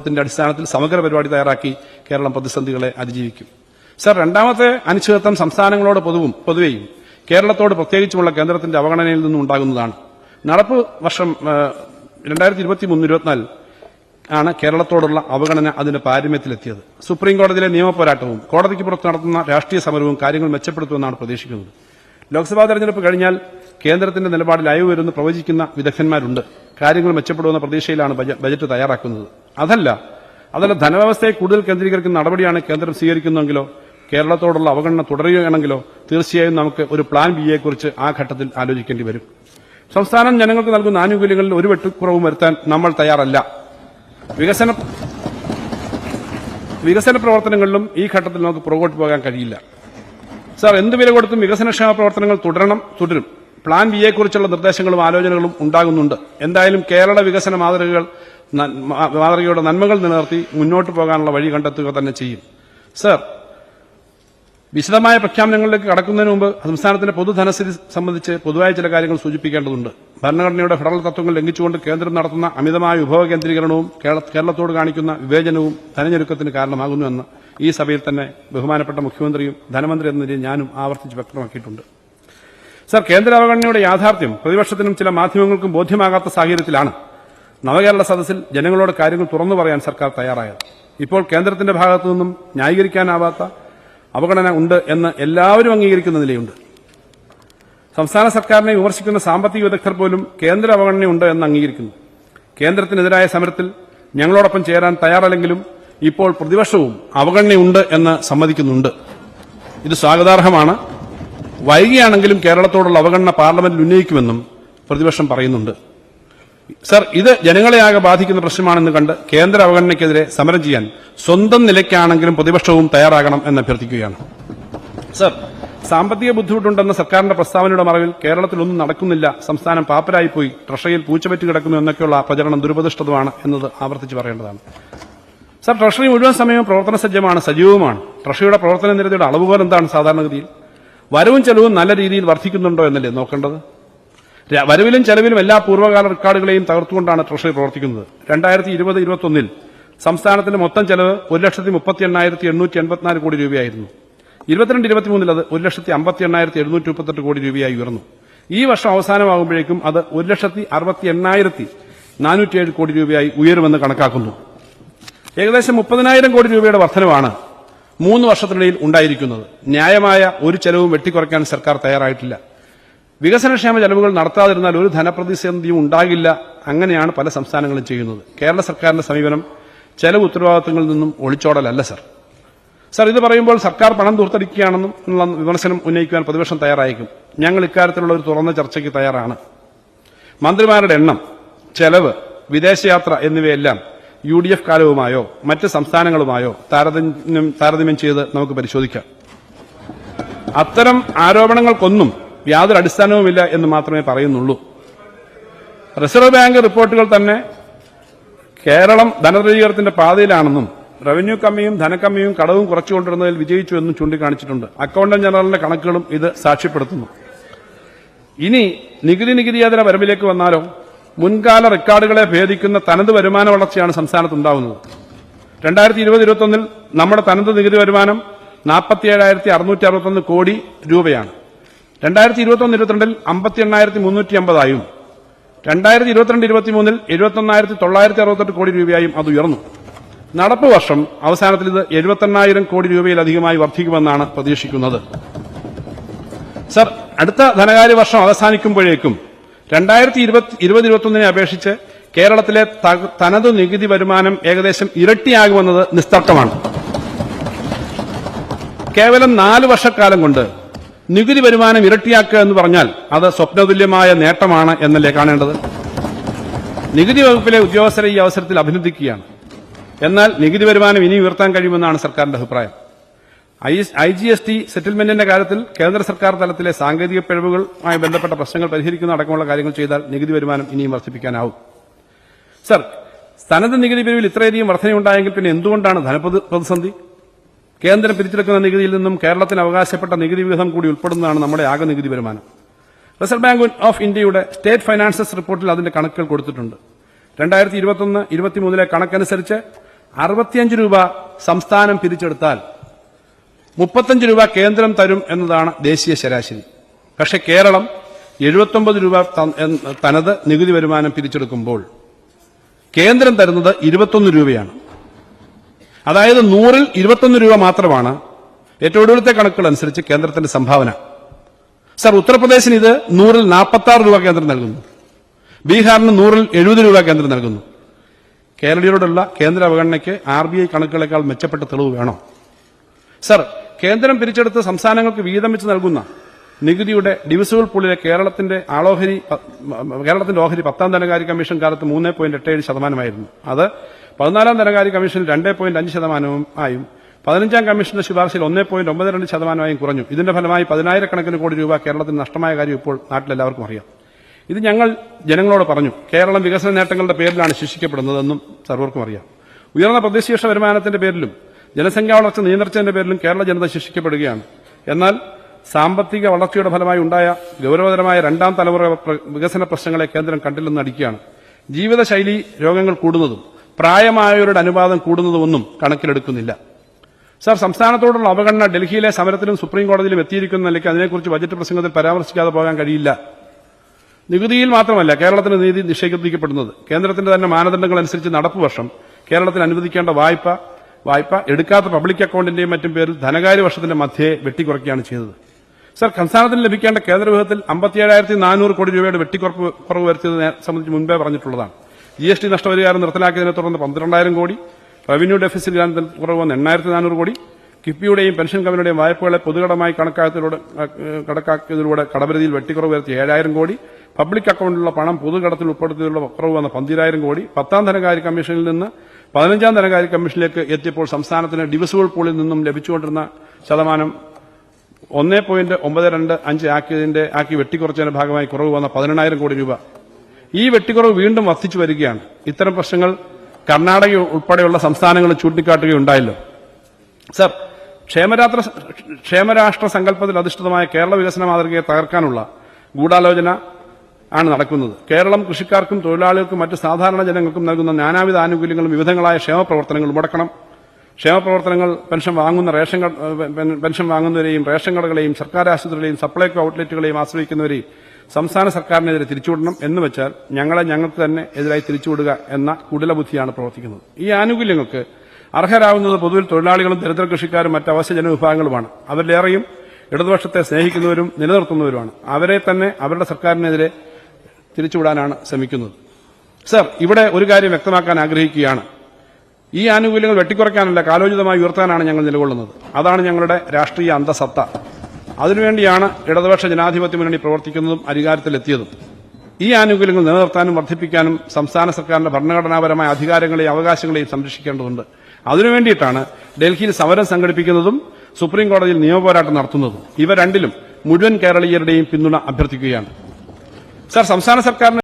ത്തിന്റെ അടിസ്ഥാനത്തിൽ സമഗ്ര പരിപാടി തയ്യാറാക്കി കേരളം പ്രതിസന്ധികളെ അതിജീവിക്കും. സർ, രണ്ടാമത്തെ അനിശ്ചിതത്വം സംസ്ഥാനങ്ങളോട് പൊതുവെയും കേരളത്തോട് പ്രത്യേകിച്ചുമുള്ള കേന്ദ്രത്തിന്റെ അവഗണനയിൽ നിന്നും ഉണ്ടാകുന്നതാണ്. നടപ്പ് വർഷം 2023-24 ആണ് കേരളത്തോടുള്ള അവഗണന അതിന്റെ പാരമ്യത്തിലെത്തിയത്. സുപ്രീംകോടതിയിലെ നിയമപോരാട്ടവും കോടതിക്ക് പുറത്ത് നടത്തുന്ന രാഷ്ട്രീയ സമരവും കാര്യങ്ങൾ മെച്ചപ്പെടുത്തുമെന്നാണ് പ്രതീക്ഷിക്കുന്നത്. ലോക്സഭാ തെരഞ്ഞെടുപ്പ് കഴിഞ്ഞാൽ കേന്ദ്രത്തിന്റെ നിലപാടിൽ അയവ് വരുമെന്ന് പ്രവചിക്കുന്ന വിദഗ്ധന്മാരുണ്ട്. കാര്യങ്ങൾ മെച്ചപ്പെടുമെന്ന പ്രതീക്ഷയിലാണ് ബജറ്റ് തയ്യാറാക്കുന്നത്. അതല്ല ധനവ്യവസ്ഥയെ കൂടുതൽ കേന്ദ്രീകരിക്കുന്ന നടപടിയാണ് കേന്ദ്രം സ്വീകരിക്കുന്നതെങ്കിലോ കേരളത്തോടുള്ള അവഗണന തുടരുകയാണെങ്കിലോ തീർച്ചയായും നമുക്ക് ഒരു പ്ലാൻ ബിയെക്കുറിച്ച് ആ ഘട്ടത്തിൽ ആലോചിക്കേണ്ടി വരും. സംസ്ഥാനം ജനങ്ങൾക്ക് നൽകുന്ന ആനുകൂല്യങ്ങളിൽ ഒരു വെട്ടുക്കുറവും വരുത്താൻ നമ്മൾ തയ്യാറല്ല. വികസന പ്രവർത്തനങ്ങളിലും ഈ ഘട്ടത്തിൽ നമുക്ക് പുറകോട്ട് പോകാൻ കഴിയില്ല. സർ, എന്ത് വില കൊടുത്തും വികസനക്ഷേമ പ്രവർത്തനങ്ങൾ തുടരും. പ്ലാൻ ബിയെക്കുറിച്ചുള്ള നിർദ്ദേശങ്ങളും ആലോചനകളും ഉണ്ടാകുന്നുണ്ട്. എന്തായാലും കേരള വികസന മാതൃകയുടെ നന്മകൾ നിലനിർത്തി മുന്നോട്ട് പോകാനുള്ള വഴി കണ്ടെത്തുക തന്നെ ചെയ്യും. സർ, വിശദമായ പ്രഖ്യാപനങ്ങളിലേക്ക് കടക്കുന്നതിന് മുമ്പ് സംസ്ഥാനത്തിന്റെ പൊതുധനസ്ഥിതി സംബന്ധിച്ച് പൊതുവായ ചില കാര്യങ്ങൾ സൂചിപ്പിക്കേണ്ടതുണ്ട്. ഭരണഘടനയുടെ ഫെഡറൽ തത്വങ്ങൾ ലംഘിച്ചുകൊണ്ട് കേന്ദ്രം നടത്തുന്ന അമിതമായ വിഭവ കേന്ദ്രീകരണവും കേരളത്തോട് കാണിക്കുന്ന വിവേചനവും ധനഞ്ഞെരുക്കത്തിന് കാരണമാകുന്നുവെന്ന് ഈ സഭയിൽ തന്നെ ബഹുമാനപ്പെട്ട മുഖ്യമന്ത്രിയും ധനമന്ത്രി എന്ന നിലയിൽ ഞാനും ആവർത്തിച്ച് വ്യക്തമാക്കിയിട്ടുണ്ട്. സർ, കേന്ദ്ര അവഗണനയുടെ യാഥാർത്ഥ്യം പ്രതിപക്ഷത്തിനും ചില മാധ്യമങ്ങൾക്കും ബോധ്യമാകാത്ത സാഹചര്യത്തിലാണ് നവകേരള സദസ്സിൽ ജനങ്ങളോട് കാര്യങ്ങൾ തുറന്നു പറയാൻ സർക്കാർ തയ്യാറായത്. ഇപ്പോൾ കേന്ദ്രത്തിന്റെ ഭാഗത്തു നിന്നും ന്യായീകരിക്കാനാവാത്ത അവഗണന ഉണ്ട് എന്ന് എല്ലാവരും അംഗീകരിക്കുന്ന നിലയുണ്ട്. സംസ്ഥാന സർക്കാരിനെ വിമർശിക്കുന്ന സാമ്പത്തിക വിദഗ്ധർ പോലും കേന്ദ്ര അവഗണനയുണ്ട് എന്ന് അംഗീകരിക്കുന്നു. കേന്ദ്രത്തിനെതിരായ സമരത്തിൽ ഞങ്ങളോടൊപ്പം ചേരാൻ തയ്യാറല്ലെങ്കിലും ഇപ്പോൾ പ്രതിപക്ഷവും അവഗണനയുണ്ട് എന്ന് സമ്മതിക്കുന്നുണ്ട്. ഇത് സ്വാഗതാർഹമാണ്. വൈകിയാണെങ്കിലും കേരളത്തോടുള്ള അവഗണന പാർലമെന്റിൽ ഉന്നയിക്കുമെന്നും പ്രതിപക്ഷം പറയുന്നുണ്ട്. സർ, ഇത് ജനങ്ങളെയാകെ ബാധിക്കുന്ന പ്രശ്നമാണെന്ന് കണ്ട് കേന്ദ്ര അവഗണനയ്ക്കെതിരെ സമരം ചെയ്യാൻ സ്വന്തം നിലയ്ക്കാണെങ്കിലും പ്രതിപക്ഷവും തയ്യാറാകണം എന്ന് അഭ്യർത്ഥിക്കുകയാണ്. സർ, സാമ്പത്തിക ബുദ്ധിമുട്ടുണ്ടെന്ന സർക്കാരിന്റെ പ്രസ്താവനയുടെ മറവിൽ കേരളത്തിലൊന്നും നടക്കുന്നില്ല, സംസ്ഥാനം പാപ്പരായിപ്പോയി, ട്രഷറിയിൽ പൂച്ചപറ്റി കിടക്കുന്നു എന്നൊക്കെയുള്ള പ്രചരണം ദുരുപദിഷ്ടമാണ് എന്നത് ആവർത്തിച്ച് പറയേണ്ടതാണ്. സർ, ട്രഷറി മുഴുവൻ സമയവും പ്രവർത്തന സജീവവുമാണ്. ട്രഷറിയുടെ പ്രവർത്തന നിരതയുടെ അളവുകോൽ എന്താണ്? സാധാരണഗതിയിൽ വരവും ചെലവും നല്ല രീതിയിൽ വർദ്ധിക്കുന്നുണ്ടോ എന്നല്ലേ നോക്കേണ്ടത്. വരവിലും ചെലവിലും എല്ലാ പൂർവ്വകാല റെക്കോർഡുകളെയും തകർത്തുകൊണ്ടാണ് ട്രഷറി പ്രവർത്തിക്കുന്നത്. 2020-21 സംസ്ഥാനത്തിന്റെ മൊത്തം ചെലവ് 1,38,884 കോടി രൂപയായിരുന്നു. 22-23 അത് 1,58,738 കോടി രൂപയായി ഉയർന്നു. ഈ വർഷം അവസാനമാകുമ്പോഴേക്കും അത് 1,68,407 കോടി രൂപയായി ഉയരുമെന്ന് കണക്കാക്കുന്നു. ഏകദേശം 30,000 കോടി രൂപയുടെ വർധനവാണ് 3 വർഷത്തിനിടയിൽ ഉണ്ടായിരിക്കുന്നത്. ന്യായമായ ഒരു ചെലവും വെട്ടിക്കുറയ്ക്കാൻ സർക്കാർ തയ്യാറായിട്ടില്ല. വികസനക്ഷേമ ചെലവുകൾ നടത്താതിരുന്നാൽ ഒരു ധനപ്രതിസന്ധിയും ഉണ്ടാകില്ല. അങ്ങനെയാണ് പല സംസ്ഥാനങ്ങളും ചെയ്യുന്നത്. കേരള സർക്കാരിന്റെ സമീപനം ചെലവ് ഉത്തരവാദിത്തങ്ങളിൽ നിന്നും ഒളിച്ചോടലല്ല. സർ, ഇത് പറയുമ്പോൾ സർക്കാർ പണം ദൂർത്തടിക്കുകയാണെന്നും വിമർശനം ഉന്നയിക്കുവാൻ പ്രതിപക്ഷം തയ്യാറായേക്കും. ഞങ്ങൾ ഇക്കാര്യത്തിലുള്ള ഒരു തുറന്ന ചർച്ചയ്ക്ക് തയ്യാറാണ്. മന്ത്രിമാരുടെ എണ്ണം, ചെലവ്, വിദേശയാത്ര എന്നിവയെല്ലാം UDF കാലവുമായോ മറ്റ് സംസ്ഥാനങ്ങളുമായോ താരതമ്യം ചെയ്ത് നമുക്ക് പരിശോധിക്കാം. അത്തരം ആരോപണങ്ങൾക്കൊന്നും യാതൊരു അടിസ്ഥാനവുമില്ല എന്ന് മാത്രമേ പറയുന്നുള്ളൂ. റിസർവ് ബാങ്ക് റിപ്പോർട്ടുകൾ തന്നെ കേരളം ധനദുരീകരണത്തിന്റെ പാതയിലാണെന്നും റവന്യൂ കമ്മിയും ധനക്കമ്മിയും കടവും കുറച്ചുകൊണ്ടിരുന്നതിൽ വിജയിച്ചു എന്നും ചൂണ്ടിക്കാണിച്ചിട്ടുണ്ട്. അക്കൌണ്ടന്റ് ജനറലിന്റെ കണക്കുകളും ഇത് സാക്ഷ്യപ്പെടുത്തുന്നു. ഇനി നികുതിയേതര വരവിലേക്ക് വന്നാലോ, മുൻകാല റെക്കോർഡുകളെ ഭേദിക്കുന്ന തനത് വരുമാന വളർച്ചയാണ് സംസ്ഥാനത്തുണ്ടാവുന്നത്. 2020-21 നമ്മുടെ തനത് നികുതി വരുമാനം 47,661 കോടി രൂപയാണ്. 2021-22 58,350 2022-23 71,968 കോടി രൂപയായും അത് ഉയർന്നു. നടപ്പ് വർഷം അവസാനത്തിൽ ഇത് 78,000 കോടി രൂപയിലധികമായി വർദ്ധിക്കുമെന്നാണ് പ്രതീക്ഷിക്കുന്നത്. സർ, അടുത്ത ധനകാര്യ വർഷം അവസാനിക്കുമ്പോഴേക്കും 2020-21 അപേക്ഷിച്ച് കേരളത്തിലെ തനത് നികുതി വരുമാനം ഏകദേശം ഇരട്ടിയാകുമെന്നത് നിസ്തർക്കമാണ്. കേവലം 4 വർഷക്കാലം കൊണ്ട് നികുതി വരുമാനം ഇരട്ടിയാക്കുക എന്ന് പറഞ്ഞാൽ അത് സ്വപ്നതുല്യമായ നേട്ടമാണ് എന്നല്ലേ കാണേണ്ടത്. നികുതി വകുപ്പിലെ ഉദ്യോഗസ്ഥരെ ഈ അവസരത്തിൽ അഭിനന്ദിക്കുകയാണ്. എന്നാൽ നികുതി വരുമാനം ഇനി ഉയർത്താൻ കഴിയുമെന്നാണ് സർക്കാരിന്റെ അഭിപ്രായം. IGST സെറ്റിൽമെന്റിന്റെ കാര്യത്തിൽ കേന്ദ്ര സർക്കാർ തലത്തിലെ സാങ്കേതിക പിഴവുകളുമായി ബന്ധപ്പെട്ട പ്രശ്നങ്ങൾ പരിഹരിക്കുന്ന അടക്കമുള്ള കാര്യങ്ങൾ ചെയ്താൽ നികുതി വരുമാനം ഇനിയും വർദ്ധിപ്പിക്കാനാവും. സർ, തനത് നികുതി പിരിവിൽ ഇത്രയധികം വർധനയുണ്ടായെങ്കിൽ പിന്നെ എന്തുകൊണ്ടാണ് ധനപ്രതിസന്ധി? കേന്ദ്രം പിരിച്ചെടുക്കുന്ന നികുതിയിൽ നിന്നും കേരളത്തിന് അവകാശപ്പെട്ട നികുതി വിഹിതം കൂടി ഉൾപ്പെടുന്നതാണ് നമ്മുടെ ആകെ നികുതി വരുമാനം. റിസർവ് ബാങ്ക് ഓഫ് ഇന്ത്യയുടെ സ്റ്റേറ്റ് ഫൈനാൻസസ് റിപ്പോർട്ടിൽ അതിന്റെ കണക്കുകൾ കൊടുത്തിട്ടുണ്ട്. 2021-23 കണക്കനുസരിച്ച് 65 രൂപ സംസ്ഥാനം പിരിച്ചെടുത്താൽ 35 രൂപ കേന്ദ്രം തരും എന്നതാണ് ദേശീയ ശരാശരി. പക്ഷേ കേരളം 79 രൂപ തനത് നികുതി വരുമാനം പിരിച്ചെടുക്കുമ്പോൾ കേന്ദ്രം തരുന്നത് 21 രൂപയാണ്. അതായത് 100-ൽ 21 രൂപ മാത്രമാണ് ഏറ്റവും ഒടുവിലത്തെ കണക്കുകൾ അനുസരിച്ച് കേന്ദ്രത്തിന്റെ സംഭാവന. സർ, ഉത്തർപ്രദേശിന് ഇത് 100-ൽ 46 രൂപ കേന്ദ്രം നൽകുന്നു. ബീഹാറിന് 100-ൽ 70 രൂപ കേന്ദ്രം നൽകുന്നു. കേരളീയരോടുള്ള കേന്ദ്ര അവഗണനയ്ക്ക് RBI കണക്കുകളേക്കാൾ മെച്ചപ്പെട്ട തെളിവ് വേണോ? സർ, കേന്ദ്രം പിരിച്ചെടുത്ത് സംസ്ഥാനങ്ങൾക്ക് വീതം വെച്ച് നൽകുന്ന നികുതിയുടെ ഡിവിസിബിൾ പൂളിലെ കേരളത്തിന്റെ ഓഹരി 10ാം ധനകാര്യ കമ്മീഷൻ കാലത്ത് 3.87%. അത് 14ാം ധനകാര്യ കമ്മീഷനിൽ 2.5% ആയും 15ാം കമ്മീഷന്റെ ശുപാർശയിൽ 1.92% കുറഞ്ഞു. ഇതിന്റെ ഫലമായി 10,000-കണക്കിന് കോടി രൂപ കേരളത്തിന് നഷ്ടമായ കാര്യം ഇപ്പോൾ നാട്ടിലെല്ലാവർക്കും അറിയാം. ഇത് ഞങ്ങൾ ജനങ്ങളോട് പറഞ്ഞു. കേരളം വികസന നേട്ടങ്ങളുടെ പേരിലാണ് ശിക്ഷിക്കപ്പെടുന്നതെന്നും സർവർക്കും അറിയാം. ഉയർന്ന പ്രതിശീർഷ വരുമാനത്തിന്റെ പേരിലും ജനസംഖ്യാ വളർച്ച നിയന്ത്രിച്ചതിന്റെ പേരിലും കേരള ജനത ശിക്ഷിക്കപ്പെടുകയാണ്. എന്നാൽ സാമ്പത്തിക വളർച്ചയുടെ ഫലമായി ഉണ്ടായ ഗൌരവതരമായ 2ാം തലമുറ വികസന പ്രശ്നങ്ങളെ കേന്ദ്രം കണ്ടില്ലെന്ന് അടിക്കുകയാണ്. ജീവിതശൈലി രോഗങ്ങൾ കൂടുന്നതും പ്രായമായവരുടെ അനുപാതം കൂടുന്നതുമൊന്നും കണക്കിലെടുക്കുന്നില്ല. സർ, സംസ്ഥാനത്തോടുള്ള അവഗണന ഡൽഹിയിലെ സമരത്തിലും സുപ്രീം കോടതിയിലും എത്തിയിരിക്കുന്ന നിലയ്ക്ക് അതിനെക്കുറിച്ച് ബജറ്റ് പ്രസംഗത്തിൽ പരാമർശിക്കാതെ പോകാൻ കഴിയില്ല. നികുതിയിൽ മാത്രമല്ല കേരളത്തിന് നീതി നിഷേധിക്കപ്പെടുന്നത്. കേന്ദ്രത്തിന്റെ തന്നെ മാനദണ്ഡങ്ങൾ അനുസരിച്ച് നടപ്പ് വർഷം കേരളത്തിന് അനുവദിക്കേണ്ട വായ്പ എടുക്കാത്ത പബ്ലിക് അക്കൌണ്ടിന്റെയും മറ്റും പേരിൽ ധനകാര്യ വർഷത്തിന്റെ മധ്യേ വെട്ടിക്കുറയ്ക്കുകയാണ് ചെയ്തത്. സർ, സംസ്ഥാനത്തിന് ലഭിക്കേണ്ട കേന്ദ്രവിഹിതത്തിൽ 57,400 കോടി രൂപയുടെ വെട്ടിക്കുറവ് വരുത്തിയതിനെ സംബന്ധിച്ച് മുൻപേ പറഞ്ഞിട്ടുള്ളതാണ്. GST നഷ്ടപരിഹാരം നിർത്തലാക്കിയതിനെ തുടർന്ന് 12,000 കോടി, റവന്യൂ ഡെഫിസിറ്റ് ഗാനത്തിൽ കുറവ് വന്ന് 8,400 കോടി, കിഫ്ബിയുടെയും പെൻഷൻ കമ്പനിയുടെയും വായ്പകളെ പൊതുകടമായി കണക്കാക്കിയതിലൂടെ കടപരിധിയിൽ വെട്ടിക്കുറവ് വരുത്തി 7,000 കോടി, പബ്ലിക് അക്കൌണ്ടിലുള്ള പണം പൊതുകടത്തിൽ ഉൾപ്പെടുത്തിയതിലുള്ള കുറവ് വന്ന 12,000 കോടി, 10ാം ധനകാര്യ കമ്മീഷനിൽ നിന്ന് 15ാം ധനകാര്യ കമ്മീഷനിലേക്ക് എത്തിയപ്പോൾ സംസ്ഥാനത്തിന് ഡിവിസിബിൾ പൂളിൽ നിന്നും ലഭിച്ചുകൊണ്ടിരുന്ന ശതമാനം 1.925 ആക്കി വെട്ടിക്കുറച്ചതിന്റെ ഭാഗമായി കുറവ് വന്ന 18,000 കോടി രൂപ. ഈ വെട്ടിക്കുറവ് വീണ്ടും വർദ്ധിച്ചു വരികയാണ്. ഇത്തരം പ്രശ്നങ്ങൾ കർണാടക ഉൾപ്പെടെയുള്ള സംസ്ഥാനങ്ങൾ ചൂണ്ടിക്കാട്ടുകയുണ്ടായല്ലോ. സർ, ക്ഷേമരാഷ്ട്ര സങ്കല്പത്തിൽ അധിഷ്ഠിതമായ കേരള വികസന മാതൃകയെ തകർക്കാനുള്ള ഗൂഢാലോചന ആണ് നടക്കുന്നത്. കേരളം കൃഷിക്കാർക്കും തൊഴിലാളികൾക്കും മറ്റ് സാധാരണ ജനങ്ങൾക്കും നൽകുന്ന നാനാവിധ ആനുകൂല്യങ്ങളും വിവിധങ്ങളായ ക്ഷേമപ്രവർത്തനങ്ങൾ മുടക്കണം. ക്ഷേമപ്രവർത്തനങ്ങൾ പെൻഷൻ വാങ്ങുന്നവരെയും റേഷൻ കടകളെയും സർക്കാർ ആശുപത്രികളെയും സപ്ലൈകോ ഔട്ട്ലെറ്റുകളെയും ആശ്രയിക്കുന്നവരെയും സംസ്ഥാന സർക്കാരിനെതിരെ തിരിച്ചുവിടണം എന്ന് വെച്ചാൽ ഞങ്ങൾക്ക് തന്നെ എതിരായി തിരിച്ചുവിടുക എന്ന കുടിലബുദ്ധിയാണ് പ്രവർത്തിക്കുന്നത്. ഈ ആനുകൂല്യങ്ങൾക്ക് അർഹരാകുന്നത് പൊതുവിൽ തൊഴിലാളികളും ദരിദ്ര കൃഷിക്കാരും മറ്റ് അവശ്യ ജനവിഭാഗങ്ങളുമാണ്. അവരിലേറെയും ഇടതുപക്ഷത്തെ സ്നേഹിക്കുന്നവരും നിലനിർത്തുന്നവരുമാണ്. അവരെ തന്നെ അവരുടെ സർക്കാരിനെതിരെ തിരിച്ചുവിടാനാണ് ശ്രമിക്കുന്നത്. സർ, ഇവിടെ ഒരു കാര്യം വ്യക്തമാക്കാൻ ആഗ്രഹിക്കുകയാണ്. ഈ ആനുകൂല്യങ്ങൾ വെട്ടിക്കുറയ്ക്കാനല്ല, കാലോചിതമായി ഉയർത്താനാണ് ഞങ്ങൾ നിലകൊള്ളുന്നത്. അതാണ് ഞങ്ങളുടെ രാഷ്ട്രീയ അന്തസത്ത. അതിനുവേണ്ടിയാണ് ഇടതുപക്ഷ ജനാധിപത്യ മുന്നണി പ്രവർത്തിക്കുന്നതും അധികാരത്തിലെത്തിയതും. ഈ ആനുകൂല്യങ്ങൾ നിലനിർത്താനും വർദ്ധിപ്പിക്കാനും സംസ്ഥാന സർക്കാരിന്റെ ഭരണഘടനാപരമായ അധികാരങ്ങളെയും അവകാശങ്ങളെയും സംരക്ഷിക്കേണ്ടതുണ്ട്. അതിനുവേണ്ടിയിട്ടാണ് ഡൽഹിയിൽ സമരം സംഘടിപ്പിക്കുന്നതും സുപ്രീം കോടതിയിൽ നിയമപോരാട്ടം നടത്തുന്നതും. ഇവ രണ്ടിലും മുഴുവൻ കേരളീയരുടെയും പിന്തുണ അഭ്യർത്ഥിക്കുകയാണ്. സർ, സംസ്ഥാന സർക്കാരിന്